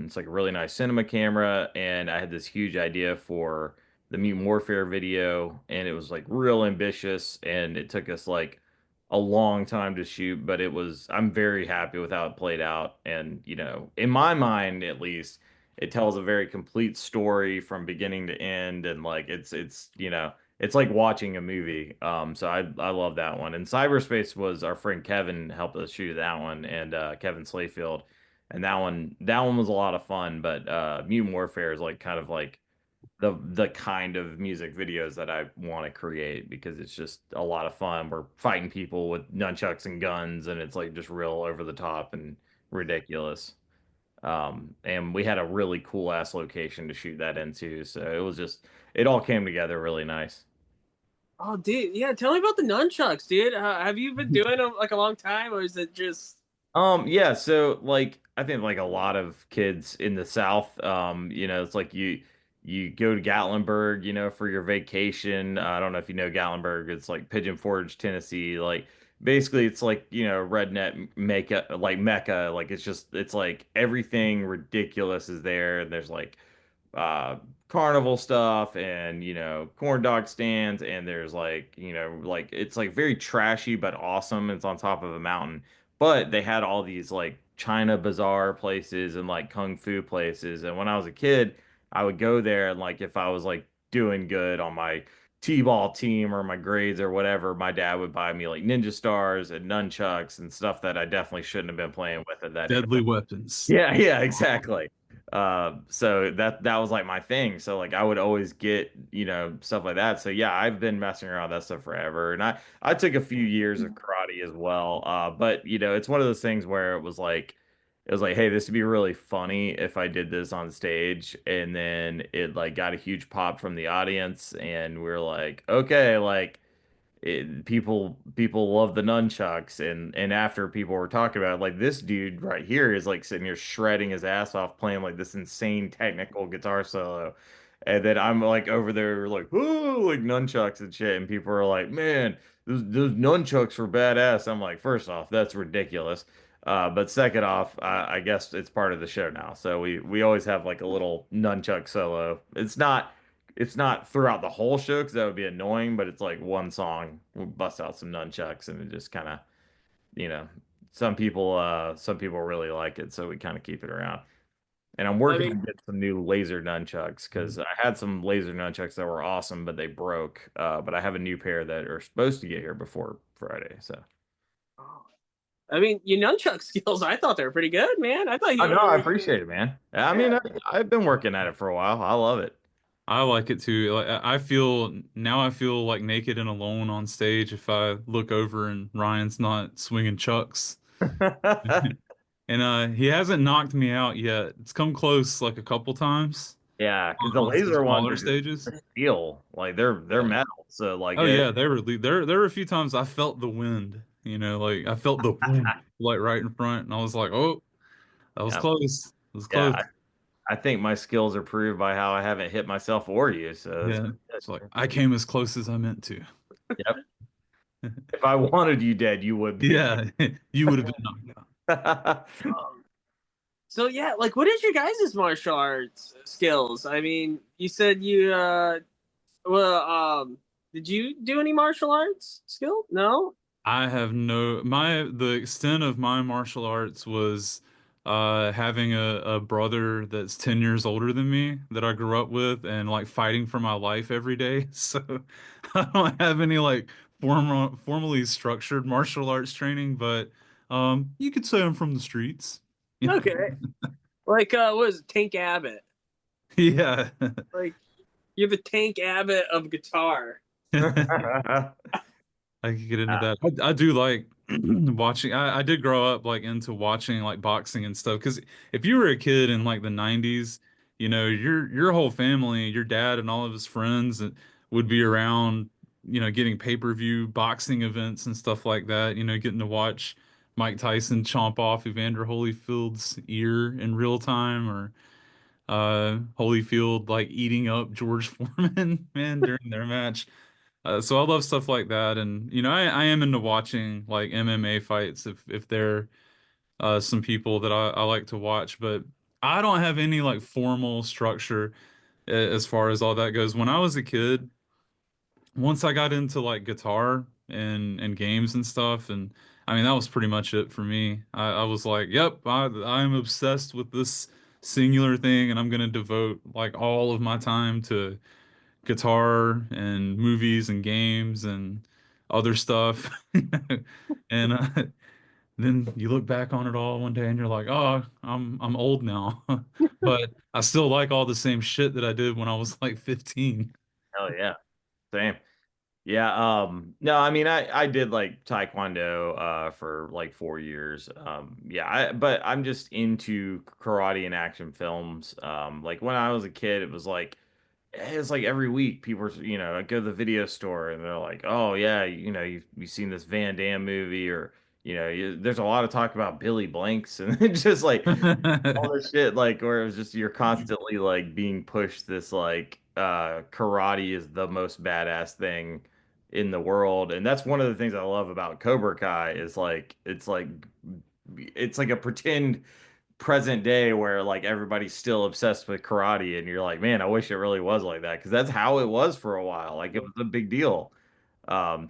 It's like a really nice cinema camera, and I had this huge idea for the Mutant Warfare video, and it was like real ambitious, and it took us like a long time to shoot, but I'm very happy with how it played out, and in my mind at least it tells a very complete story from beginning to end, and like it's like watching a movie. So I love that one. And Cyberspace was our friend Kevin helped us shoot that one, and Kevin Slayfield, and that one was a lot of fun. But Mutant Warfare is like kind of like the kind of music videos that I want to create because it's just a lot of fun. We're fighting people with nunchucks and guns, and it's like just real over the top and ridiculous. And we had a really cool ass location to shoot that into. So it all came together really nice. Oh, dude, yeah. Tell me about the nunchucks, dude. Have you been doing them like a long time, or is it just Yeah, so like I think like a lot of kids in the South, it's like you go to Gatlinburg, for your vacation. I don't know if you know Gatlinburg, it's like Pigeon Forge, Tennessee. Like basically it's like, redneck Mecca. Like it's like everything ridiculous is there. And there's like uh carnival stuff and corn dog stands, and there's like like it's like very trashy but awesome. It's on top of a mountain, but they had all these like China bazaar places and like kung fu places. And when I was a kid I would go there, and like if I was like doing good on my t-ball team or my grades or whatever, my dad would buy me like ninja stars and nunchucks and stuff that I definitely shouldn't have been playing with at that age. Deadly weapons. Yeah, yeah, exactly. So that was like my thing. So like I would always get, stuff like that. So yeah, I've been messing around with that stuff forever. And I took a few years of karate as well. But it's one of those things where it was like, hey, this would be really funny if I did this on stage. And then it like got a huge pop from the audience, and we are like, okay, like people love the nunchucks, and after people were talking about it, like this dude right here is like sitting here shredding his ass off playing like this insane technical guitar solo, and then I'm like over there like whoo like nunchucks and shit, and people are like, man, those nunchucks were badass. I'm like, first off, that's ridiculous. But second off, I guess it's part of the show now, so we always have like a little nunchuck solo. It's not throughout the whole show because that would be annoying, but it's like one song, we'll bust out some nunchucks, and it just kind of, you know, some people really like it, so we kind of keep it around. And I'm I working mean, to get some new laser nunchucks because I had some laser nunchucks that were awesome, but they broke. But I have a new pair that are supposed to get here before Friday. So your nunchuck skills, I thought they were pretty good, man. I thought I you know, I were, appreciate it, man. I mean, yeah. I've been working at it for a while. I love it. I like it too. Like I feel like naked and alone on stage if I look over and Ryan's not swinging chucks. And he hasn't knocked me out yet. It's come close like a couple times Yeah, because the on some laser ones smaller are stages. steel, like they're Yeah. metal. So like Oh yeah, they were there were a few times I felt the wind, like I felt the boom like right in front and I was like, "Oh, that was yeah, close. It was yeah. close." I think my skills are proved by how I haven't hit myself or you. So that's Yeah. pretty It's like good. I came as close as I meant to. Yep. If I wanted you dead, you would be. Yeah, you would have been knocked out. Um, so yeah, like what is your guys' martial arts skills? I mean, you said you well did you do any martial arts skill? No? I have the extent of my martial arts was having a brother that's 10 years older than me that I grew up with and like fighting for my life every day. So I don't have any like formally structured martial arts training, but you could say I'm from the streets. Okay. Like what is it, Tank Abbott? Yeah. Like you're the Tank Abbott of guitar. I could get into that. I do like watching. I did grow up like into watching like boxing and stuff. Because if you were a kid in like the 90s, your whole family, your dad and all of his friends would be around, getting pay-per-view boxing events and stuff like that, getting to watch Mike Tyson chomp off Evander Holyfield's ear in real time, or Holyfield like eating up George Foreman, man, during their match. So I love stuff like that, and I am into watching like MMA fights if they're some people that I like to watch, but I don't have any like formal structure as far as all that goes. When I was a kid, once I got into like guitar and games and stuff, and I mean that was pretty much it for me. I was like, yep, I'm obsessed with this singular thing, and I'm gonna devote like all of my time to guitar and movies and games and other stuff. And then you look back on it all one day and you're like, oh, I'm old now. But I still like all the same shit that I did when I was like 15. Hell yeah. Same. Yeah, no, I mean I did like taekwondo for like 4 years. Yeah, but I'm just into karate and action films. Like when I was a kid, it's like every week people are, I go to the video store and they're like, "Oh yeah, you've seen this Van Damme movie," or there's a lot of talk about Billy Blanks and it's just like all this shit like where it was just you're constantly like being pushed this like karate is the most badass thing in the world. And that's one of the things I love about Cobra Kai is like it's like a pretend present day where like everybody's still obsessed with karate and you're like, man, I wish it really was like that because that's how it was for a while. Like it was a big deal. Yeah,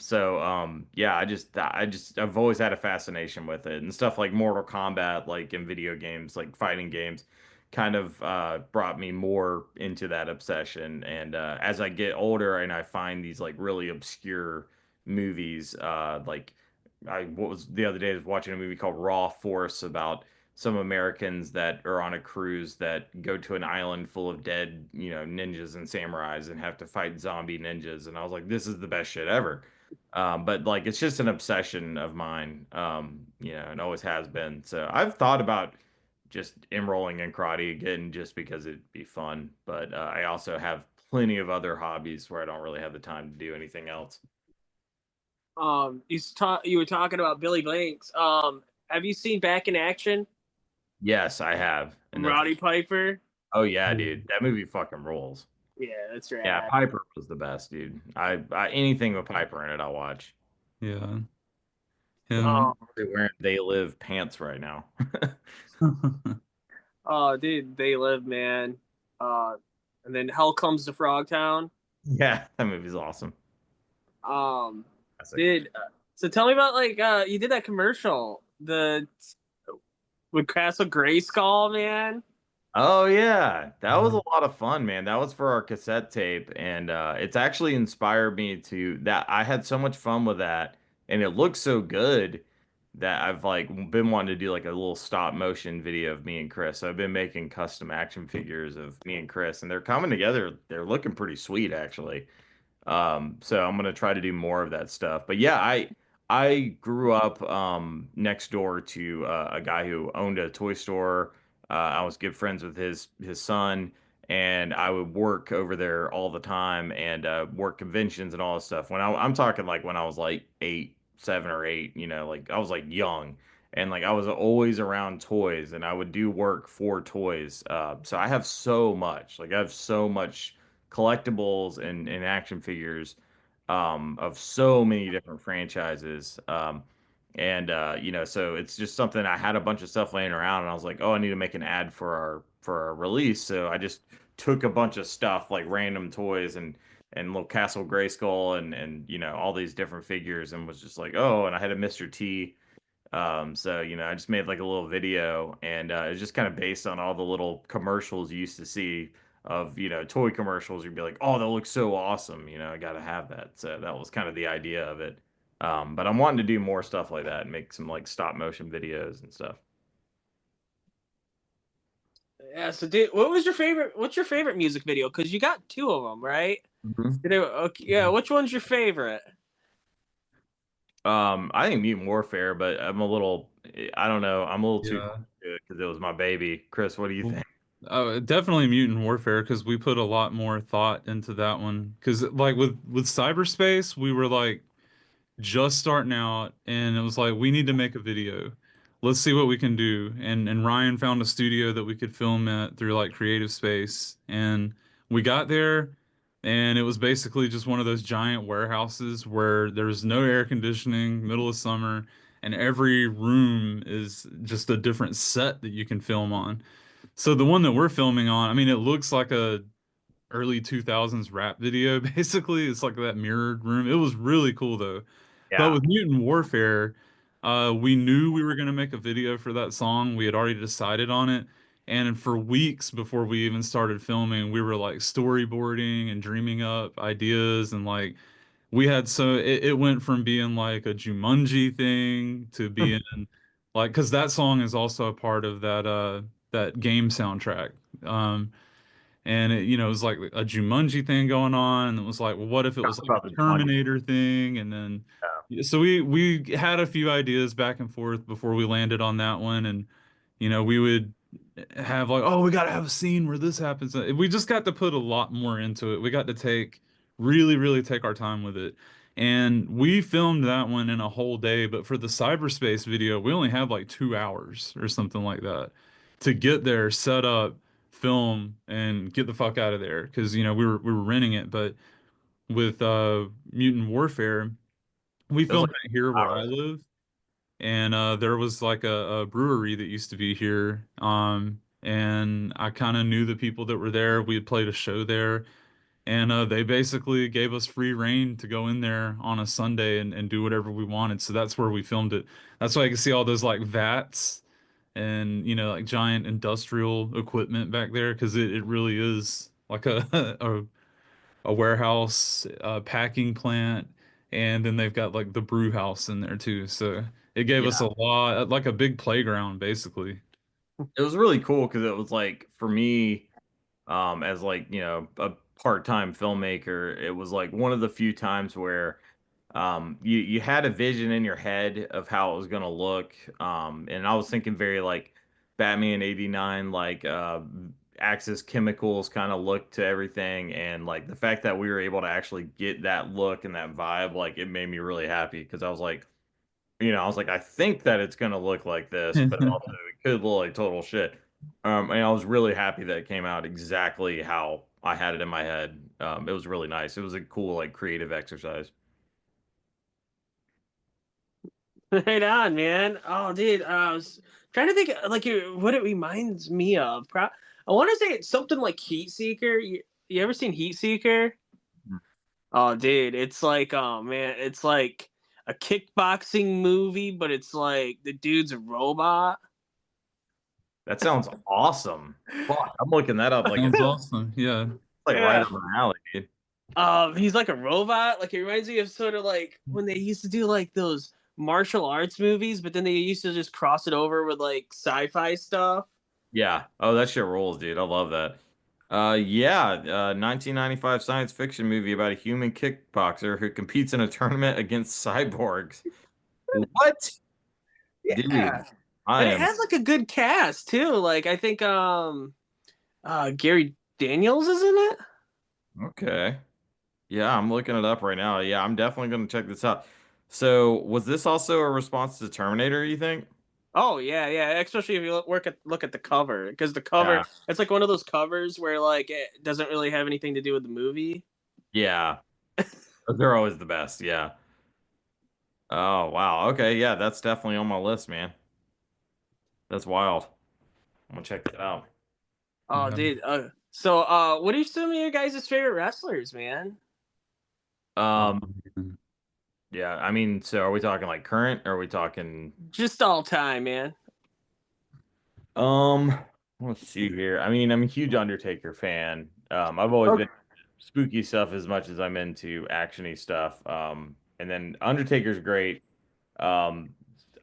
I've always had a fascination with it and stuff like Mortal Kombat, like in video games, like fighting games, kind of brought me more into that obsession. And as I get older and I find these like really obscure movies, like what was the other day I was watching a movie called Raw Force about some Americans that are on a cruise that go to an island full of dead, ninjas and samurais and have to fight zombie ninjas. And I was like, this is the best shit ever. But like, it's just an obsession of mine, and always has been. So I've thought about just enrolling in karate again just because it'd be fun. But I also have plenty of other hobbies where I don't really have the time to do anything else. You were talking about Billy Blanks. Have you seen Back in Action? Yes, I have. And that's, Roddy Piper. oh yeah, dude, that movie fucking rules. Yeah, that's Yeah, rad. Piper was the best, dude. I anything with Piper in it, I'll watch. Yeah. Oh, Him. They're wearing They Live pants right now. oh, dude, they live, man. Uh, and then Hell Comes to Frogtown. Yeah, that movie's awesome. Um, Classic. dude. So tell me about like you did that commercial with Castle Grayskull, man. Oh yeah, that was a lot of fun, man. That was for our cassette tape, and it's actually inspired me to that. I had so much fun with that, and it looks so good that I've like been wanting to do like a little stop motion video of me and Chris. So I've been making custom action figures of me and Chris, and they're coming together. They're looking pretty sweet, actually. So I'm gonna try to do more of that stuff. But yeah, I grew up next door to a guy who owned a toy store. I was good friends with his son, and I would work over there all the time and work conventions and all this stuff. I'm talking like when I was like 7 or 8, like I was like young. And like I was always around toys and I would do work for toys. So I have so much. Like I have so much collectibles and action figures of so many different franchises. And so it's just something I had a bunch of stuff laying around, and I was like, oh, I need to make an ad for our release. So I just took a bunch of stuff like random toys and little Castle Grayskull and all these different figures, and was just like, oh, and I had a Mr. T. So I just made like a little video, and it's just kind of based on all the little commercials you used to see of toy commercials. You'd be like, oh, that looks so awesome. I got to have that. So that was kind of the idea of it. But I'm wanting to do more stuff like that and make some like stop motion videos and stuff. Yeah. So, dude, what was your favorite? What's your favorite music video? Because you got two of them, right? Mhm. Okay, yeah. Which one's your favorite? I think Mutant Warfare, but I don't know. I'm a little too Yeah. close to it because it was my baby. Chris, what do you Well, think? Definitely Mutant Warfare because we put a lot more thought into that one. Because like with cyberspace, we were like just starting out, and it was like we need to make a video. Let's see what we can do. And Ryan found a studio that we could film at through like Creative Space, and we got there, and it was basically just one of those giant warehouses where there's no air conditioning, middle of summer, and every room is just a different set that you can film on. So the one that we're filming on, I mean, it looks like a early 2000s rap video, basically. It's like that mirrored room. It was really cool though. But Yeah. with Mutant Warfare, we knew we were going to make a video for that song. We had already decided on it. And for weeks before we even started filming, we were like storyboarding and dreaming up ideas. And like, we had so it went from being like a Jumanji thing to being like, because that song is also a part of that game soundtrack. Um, and it was like a Jumanji thing going on, and it was like, well, what if it was Talk like about a the Jumanji. Terminator thing? And then so we had a few ideas back and forth before we landed on that one, and we would have like, oh, we got to have a scene where this happens. We just got to put a lot more into it. We got to really take our time with it. And we filmed that one in a whole day, but for the cyberspace video, we only had like 2 hours or something like that to get there, set up, film, and get the fuck out of there. Because we were renting it, but with Mutant Warfare, we It was filmed like it here where I 2 hours. live, and there was like a brewery that used to be here. And I kind of knew the people that were there. We had played a show there, and they basically gave us free reign to go in there on a Sunday and do whatever we wanted. So that's where we filmed it. That's why I can see all those like vats and like giant industrial equipment back there because it really is like a a warehouse, packing plant, and then they've got like the brew house in there too. So it gave us Yeah. a lot, like a big playground, basically. It was really cool because it was like for me, as like, a part-time filmmaker, it was like one of the few times where you had a vision in your head of how it was gonna look. And I was thinking very like Batman 89, like Axis Chemicals kind of look to everything. And like the fact that we were able to actually get that look and that vibe, like it made me really happy because I was like, I think that it's gonna look like this, but also it could look like total shit. And I was really happy that it came out exactly how I had it in my head. It was really nice. It was a cool, like, creative exercise. Right on, man. Oh, dude, I was trying to think like what it reminds me of. I want to say it's something like Heat Seeker. You ever seen Heat Seeker? Oh, dude, it's like, oh man, it's like a kickboxing movie, but it's like the dude's a robot. That sounds awesome. Fuck, I'm looking that up. Like it's Sounds awesome. Yeah. like right Yeah. up my alley, dude. He's like a robot. Like it reminds me of sort of like when they used to do like those martial arts movies, but then they used to just cross it over with like sci-fi stuff. Yeah. Oh, that shit rules, dude. I love that. Yeah, 1995 science fiction movie about a human kickboxer who competes in a tournament against cyborgs. What? Yeah. Dude, I And it am has like a good cast too. Like I think Gary Daniels is in it. okay. Yeah, I'm looking it up right now. Yeah, I'm definitely going to check this out. So, was this also a response to Terminator, you think? Oh yeah, yeah. Especially if you look at the cover, because the cover Yeah. it's like one of those covers where like it doesn't really have anything to do with the movie. Yeah. They're always the best. Yeah. Oh, wow. Okay. Yeah, that's definitely on my list, man. That's wild. I'm gonna check that out. Oh, Yeah. dude. So what are some of your guys' favorite wrestlers, man? Um, Man. yeah, I mean, so are we talking like current or are we talking Just all time, man. um let's see here. I mean, I'm a huge Undertaker fan. I've always been spooky stuff as much as I'm into actiony stuff. And then Undertaker's great. Um,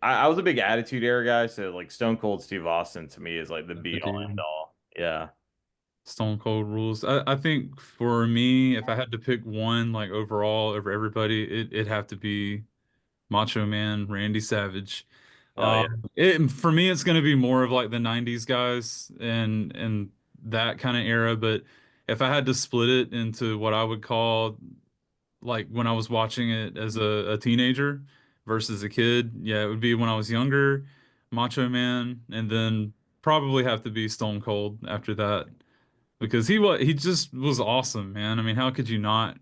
I was a big Attitude Era guy, so like Stone Cold Steve Austin to me is like the be all end Dude, all. Yeah. Stone Cold rules. I think for me, if I had to pick one, like overall over everybody, it'd have to be Macho Man, Randy Savage. Hell yeah. For me, it's gonna be more of like the '90s guys, and that kind of era. But if I had to split it into what I would call like when I was watching it as a teenager versus a kid, yeah, it would be when I was younger, Macho Man, and then probably have to be Stone Cold after that because he just was awesome, man. I mean, how could you not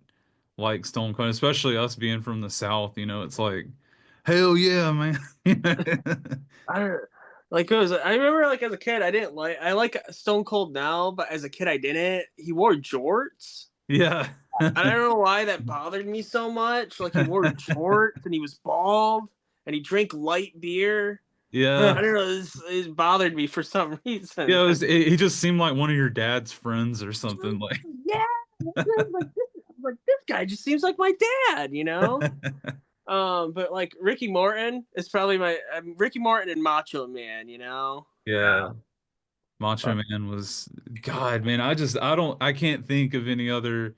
like Stone Cold, especially us being from the South, you know, it's like hell yeah, man. I don't like it was. I remember like as a kid, I like Stone Cold now, but as a kid, I didn't. He wore jorts. Yeah. I don't know why that bothered me so much. Like he wore jorts and he was bald and he drank light beer. I Yeah. don't know. It bothered me for some reason. Yeah, he just seemed like one of your dad's friends or something like. Yeah, this guy just seems like my dad, you know. But like Ricky Morton is probably my Ricky Morton and Macho Man, you know. Yeah. Macho But Man was God, man. I can't think of any other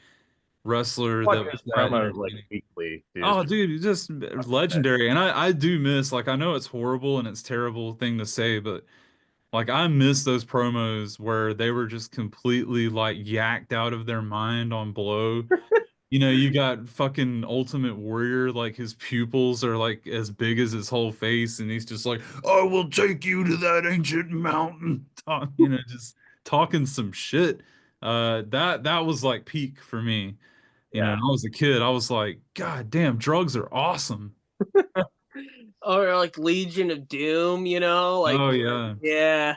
wrestler watch that his was that promos like entertaining. weekly. Oh, Just dude, it's just legendary. And I do miss, like, I know it's horrible and it's a terrible thing to say, but like I miss those promos where they were just completely like yacked out of their mind on blow. You know, you got fucking Ultimate Warrior, like his pupils are like as big as his whole face, and he's just like, I will take you to that ancient mountain. You know, just talking some shit. That was like peak for me. You know, yeah. when I was a kid, I was like, God damn, drugs are awesome. Or like Legion of Doom, you know, Oh like yeah. yeah.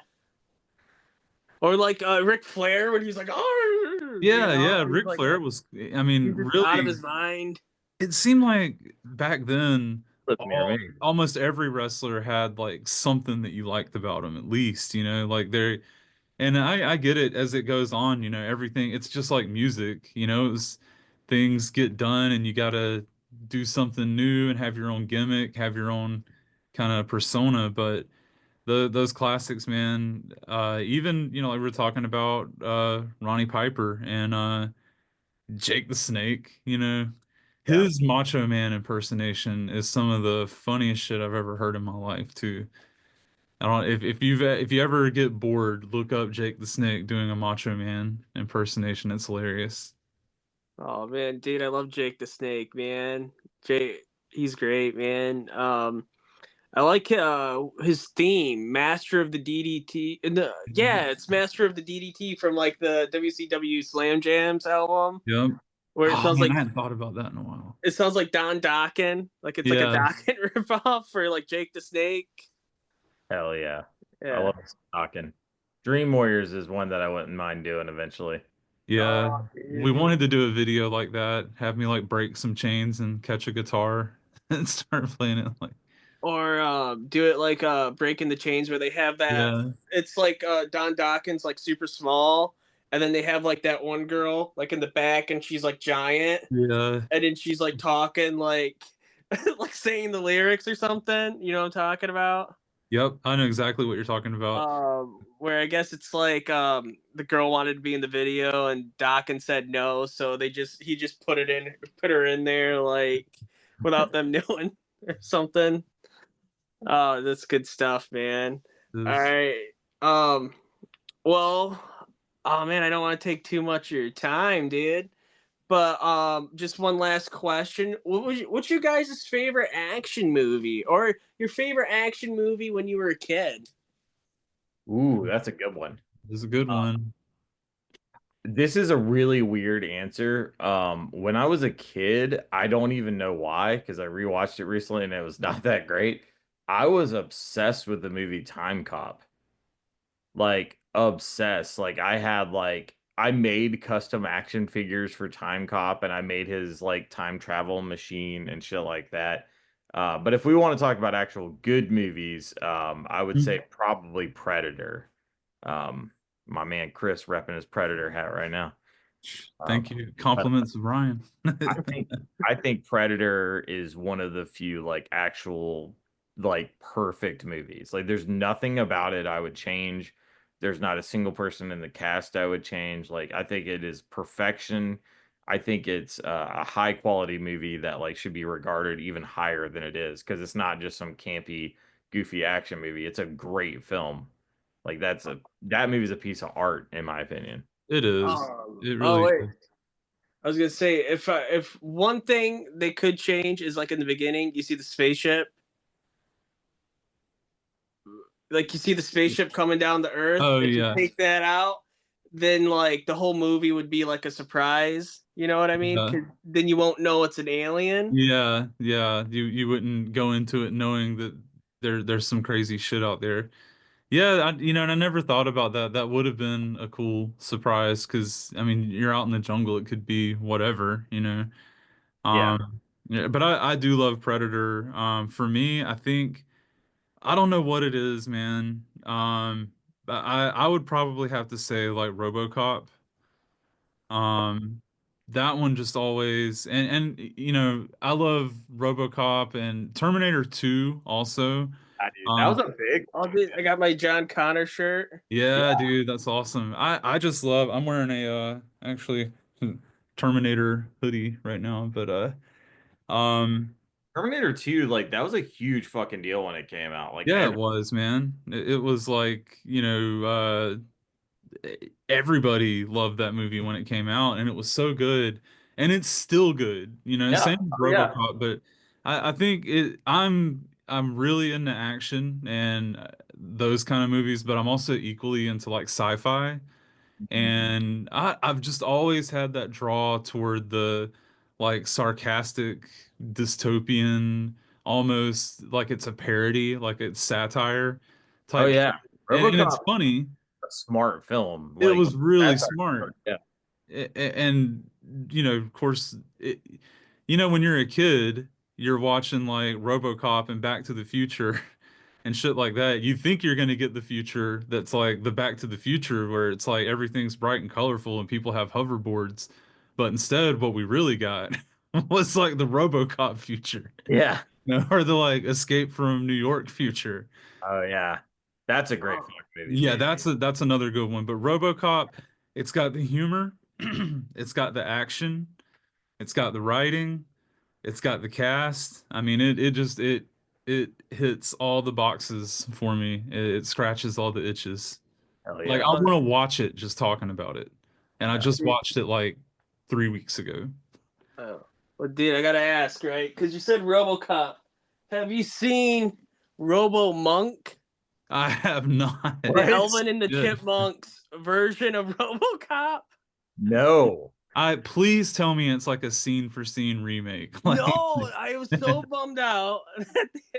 Or like Ric Flair when he's like, oh, you Yeah, know, yeah. he's Ric like Flair was, I mean, he's just out of really, his mind. it seemed like back then, Flip me remains. almost every wrestler had like something that you liked about him, at least, you know, like they're, and I get it as it goes on, you know, everything, it's just like music, you know, things get done and you gotta do something new and have your own gimmick, have your own kind of persona, but those classics, man, even, you know, like we are talking about Ronnie Piper and Jake the Snake, you know, Yeah. his Macho Man impersonation is some of the funniest shit I've ever heard in my life too. I don't if you ever get bored, look up Jake the Snake doing a Macho Man impersonation. It's hilarious. Oh man, dude, I love Jake the Snake, man. Jake, he's great, man. I like his theme, Master of the DDT. Yeah, it's Master of the DDT from like the WCW Slam Jams album, Yep. where Oh man, I hadn't thought about that in a while. it sounds like Don Dokken, like it's like a Yeah. Dokken ripoff for like Jake the Snake. Hell yeah. I Yeah. love talking. Dream Warriors is one that I wouldn't mind doing eventually. Yeah. Oh, We dude. wanted to do a video like that, have me like break some chains and catch a guitar and start playing it like Or do it like Breaking the Chains, where they have that. yeah. It's like Don Dawkins like super small, and then they have like that one girl like in the back, and she's like giant, Yeah. and then she's like talking like like saying the lyrics or something. You know what I'm talking about? Yep. I know exactly what you're talking about. Where I guess it's like the girl wanted to be in the video, and Dawkins said no, so he just put her in there like without them knowing or something. Oh, that's good stuff, man. All Is right. Well, oh man, I don't want to take too much of your time, dude. But just one last question. What's your guys' favorite action movie or your favorite action movie when you were a kid? Ooh, that's a good one. is a good Uh, one. this is a really weird answer. When I was a kid, I don't even know why, because I rewatched it recently and it was not that great. I was obsessed with the movie Time Cop. Like obsessed. Like I made custom action figures for Time Cop and I made his like time travel machine and shit like that. But if we want to talk about actual good movies, I would say probably Predator. Um, my man Chris repping his Predator hat right now. Um, Thank you. but Compliments of Ryan. I think I think Predator is one of the few like actual like perfect movies. Like there's nothing about it I would change. There's not a single person in the cast I would change. Like I think it is perfection. I think it's a high quality movie that like should be regarded even higher than it is because it's not just some campy, goofy action movie. It's a great film. Like that movie's a piece of art in my opinion. It is. It Oh really wait, is. I was gonna say if one thing they could change is like in the beginning, you see the spaceship, like you see the spaceship coming down the Earth. Oh If you yeah. take that out, then like the whole movie would be like a surprise. You know what I mean? Yeah. 'Cause then you won't know it's an alien. Yeah, yeah. You wouldn't go into it knowing that there's some crazy shit out there. Yeah, and I never thought about that. That would have been a cool surprise because I mean, you're out in the jungle, it could be whatever, you know. Yeah. Yeah, but I do love Predator. For me, I think I don't know what it is, man. But I would probably have to say like RoboCop. Um, that one just always I love RoboCop and Terminator 2 also. Dude, that was Um, a big Oh, one. dude, I got my John Connor shirt. yeah, Yeah. dude, that's awesome. I just love I'm wearing a actually Terminator hoodie right now, but um Terminator 2, like that was a huge fucking deal when it came out. Like yeah, it was, man. It was like, everybody loved that movie when it came out, and it was so good, and it's still good. yeah. Same with Oh yeah. RoboCop, but I think I'm really into action and those kind of movies, but I'm also equally into like sci-fi, and I've just always had that draw toward the like sarcastic, dystopian, almost like it's a parody, like it's satire Oh type yeah. shit. And it's RoboCop, funny. a smart film. It Like was really that's smart. yeah. And of course, when you're a kid, you're watching like RoboCop and Back to the Future and shit like that. You think you're going to get the future that's like the Back to the Future where it's like everything's bright and colorful and people have hoverboards. But instead, what we really got was like the RoboCop future, Yeah. or the like Escape from New York future. Oh yeah. That's a great Oh, fucking movie Yeah, too. that's another good one. But RoboCop, it's got the humor, it's got the action, it's got the writing, it's got the cast. I mean, it hits all the boxes for me. It scratches all the itches. Hell Like I yeah. want to watch it just talking about it. And I Yeah. just watched it like 3 weeks ago. oh. Well, dude, I gotta ask, right? Because you said RoboCop. Have you seen Robo Monk, I have not. the What? Alvin and the Good. Chipmunks version of RoboCop? No. Please tell me it's like a scene for scene remake. Like No, I was so bummed out.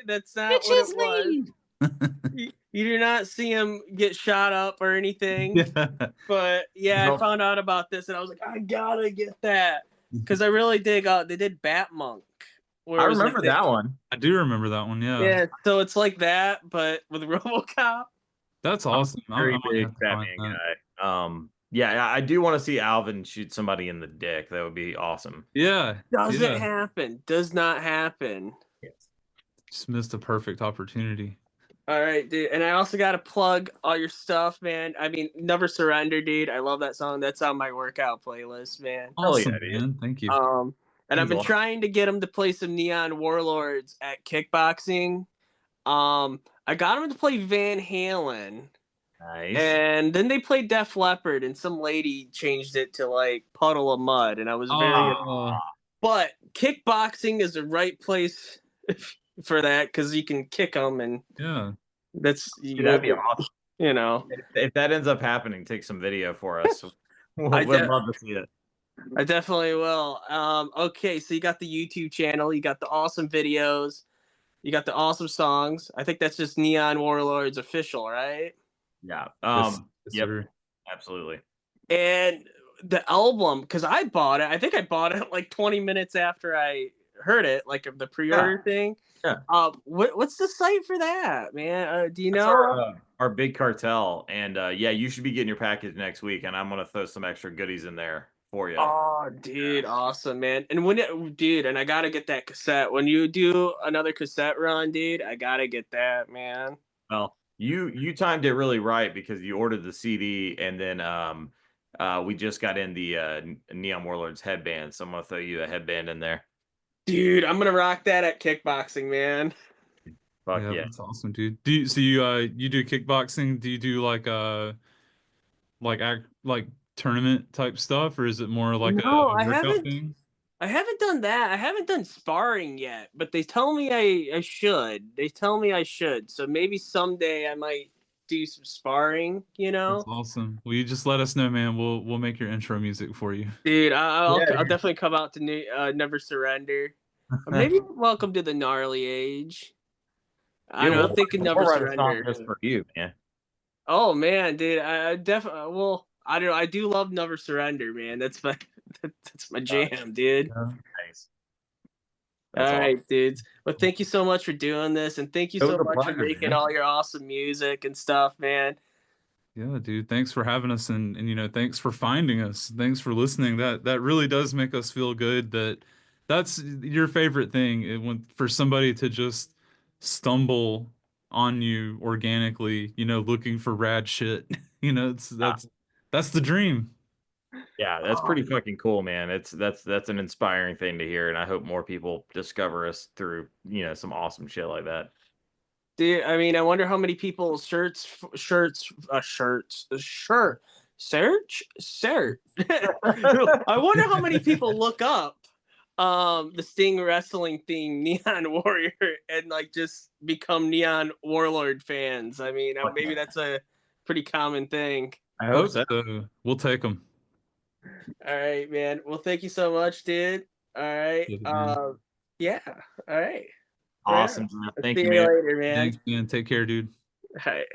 That's not what it Bitches was. leave. You do not see him get shot up or anything. Yeah. But yeah, I No. found out about this and I was like, I gotta get that because I really dig. They did Batmonk, where I it was like remember that one. I do remember that one, yeah. yeah, so it's like that, but with RoboCop. That's I'm a awesome. I very might big have to find Batman that. guy. Yeah, I do want to see Alvin shoot somebody in the dick. That would be awesome. Yeah, Doesn't yeah. happen. Does not happen. Yes. Just missed a perfect opportunity. All right, dude. And I also got to plug all your stuff, man. I mean, Never Surrender, dude. I love that song. That's on my workout playlist, man. Hell yeah, Awesome, dude. man. Thank you. And I've Means a been lot. trying to get him to play some Neon Warlords at kickboxing. I got him to play Van Halen, Nice. and then they played Def Leppard, and some lady changed it to like Puddle of Mud, and I was very. Oh, But kickboxing is the right place for that because you can kick them, and yeah. that's Dude, that'd be awesome. you know. If that ends up happening, take some video for us. I We'd de- love to see it. I definitely will. Okay, so you got the YouTube channel, you got the awesome videos, you got the awesome songs. I think that's just Neon Warlords official, right? Yeah. Yes, yes, Yep. sir. Absolutely. And the album, because I bought it. I think I bought it like 20 minutes after I heard it, like the pre-order thing. Yeah. What's the site for that, man? Do you That's know? our big cartel, and yeah, you should be getting your package next week, and I'm gonna throw some extra goodies in there for you. Oh, dude, awesome, man. And dude, and I gotta get that cassette. When you do another cassette run, dude, I gotta get that, man. Well, you timed it really right because you ordered the CD, and then we just got in the Neon Warlords headband, so I'm gonna throw you a headband in there. Dude, I'm gonna rock that at kickboxing, man. Fuck Yeah, yeah. that's awesome, dude. You do kickboxing? Do you do like tournament type stuff, or is it more like No, a workout thing? I haven't done that. I haven't done sparring yet, but they tell me I should. They tell me I should. So maybe someday I might do some sparring, you That's know? awesome. Well, you just let us know, man. We'll make your intro music for you. Dude, Yeah, I'll dude. definitely come out to Never Surrender. Or maybe Welcome to the Gnarly Age. I Yeah, don't know, I'm thinking we'll Never write a song Surrender. just for you, man. Oh man, dude, I definitely well, I don't know, I do love Never Surrender, man. That's my that's my jam, dude. Yeah. Nice. All That's awesome. right, dudes. Well, thank you so much for doing this, and thank you It was so a much for pleasure, making man. all your awesome music and stuff, man. Yeah, dude. Thanks for having us and thanks for finding us. Thanks for listening. That really does make us feel good that that's your favorite thing. When for somebody to just stumble on you organically, looking for rad shit. It's Ah, that's the dream. yeah, that's Oh, pretty fucking cool, man. That's an inspiring thing to hear, and I hope more people discover us through, some awesome shit like that. dude, I mean, I wonder how many people search. I wonder how many people look up the Sting wrestling theme Neon Warrior and like just become Neon Warlord fans. I mean, Fuck maybe yeah. that's a pretty common thing. I hope Hope so. so. We'll take them. All right, man. Well, thank you so much, dude. All right. Man. Yeah. All right. Right on. Awesome, Jeff. I'll Thank see you, you man. later, man. Thanks, man. Take care, dude. All right.